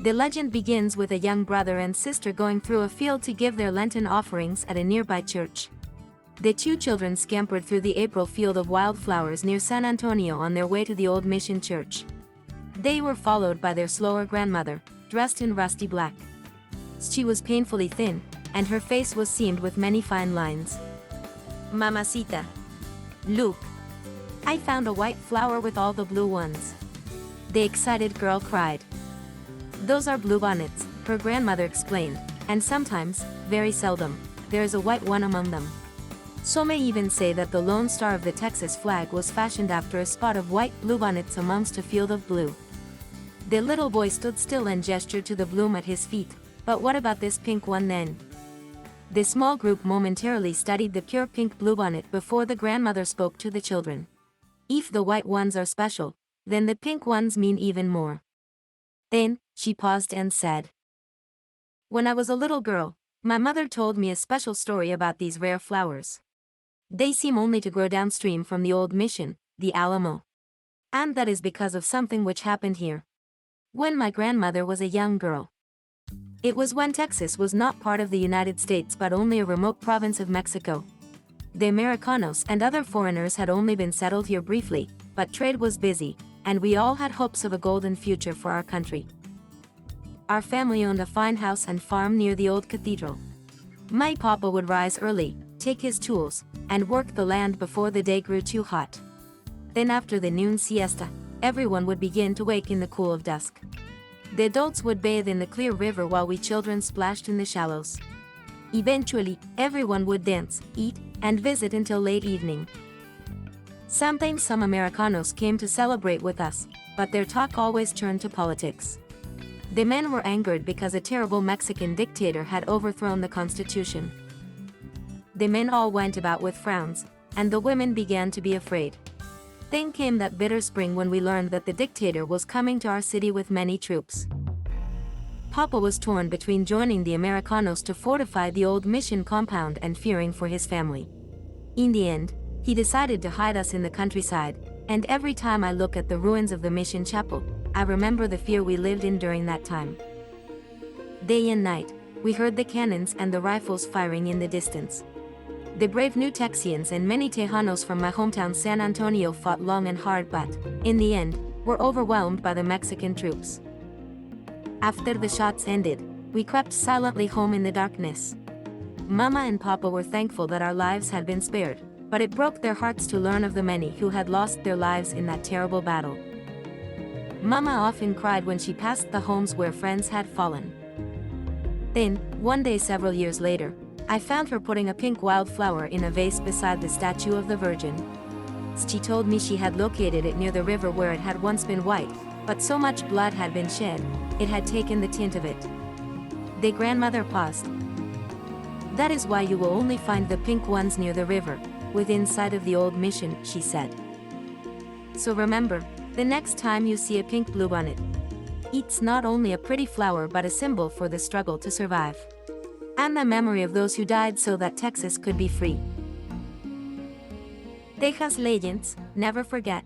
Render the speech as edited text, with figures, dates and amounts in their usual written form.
The legend begins with a young brother and sister going through a field to give their Lenten offerings at a nearby church. The two children scampered through the April field of wildflowers near San Antonio on their way to the old mission church. They were followed by their slower grandmother, dressed in rusty black. She was painfully thin, and her face was seamed with many fine lines. "Mamacita. Look. I found a white flower with all the blue ones." The excited girl cried. "Those are bluebonnets," her grandmother explained, "and sometimes, very seldom, there is a white one among them. Some may even say that the lone star of the Texas flag was fashioned after a spot of white bluebonnets amongst a field of blue." The little boy stood still and gestured to the bloom at his feet. "But what about this pink one then?" The small group momentarily studied the pure pink bluebonnet before the grandmother spoke to the children. "If the white ones are special, then the pink ones mean even more." Then, she paused and said, "When I was a little girl, my mother told me a special story about these rare flowers. They seem only to grow downstream from the old mission, the Alamo. And that is because of something which happened here when my grandmother was a young girl. It was when Texas was not part of the United States but only a remote province of Mexico. The Americanos and other foreigners had only been settled here briefly, but trade was busy, and we all had hopes of a golden future for our country. Our family owned a fine house and farm near the old cathedral. My papa would rise early, take his tools, and work the land before the day grew too hot. Then after the noon siesta, everyone would begin to wake in the cool of dusk. The adults would bathe in the clear river while we children splashed in the shallows. Eventually, everyone would dance, eat, and visit until late evening. Sometimes some Americanos came to celebrate with us, but their talk always turned to politics. The men were angered because a terrible Mexican dictator had overthrown the Constitution. The men all went about with frowns, and the women began to be afraid. Then came that bitter spring when we learned that the dictator was coming to our city with many troops. Papa was torn between joining the Americanos to fortify the old mission compound and fearing for his family. In the end, he decided to hide us in the countryside, and every time I look at the ruins of the mission chapel, I remember the fear we lived in during that time. Day and night, we heard the cannons and the rifles firing in the distance. The brave New Texians and many Tejanos from my hometown San Antonio fought long and hard but, in the end, were overwhelmed by the Mexican troops. After the shots ended, we crept silently home in the darkness. Mama and Papa were thankful that our lives had been spared, but it broke their hearts to learn of the many who had lost their lives in that terrible battle. Mama often cried when she passed the homes where friends had fallen. Then, one day several years later, I found her putting a pink wildflower in a vase beside the statue of the Virgin. She told me she had located it near the river where it had once been white, but so much blood had been shed, it had taken the tint of it. The grandmother paused. "That is why you will only find the pink ones near the river, within sight of the old mission," she said. "So remember, the next time you see a pink bluebonnet, it's not only a pretty flower but a symbol for the struggle to survive. And the memory of those who died so that Texas could be free." Texas legends, never forget.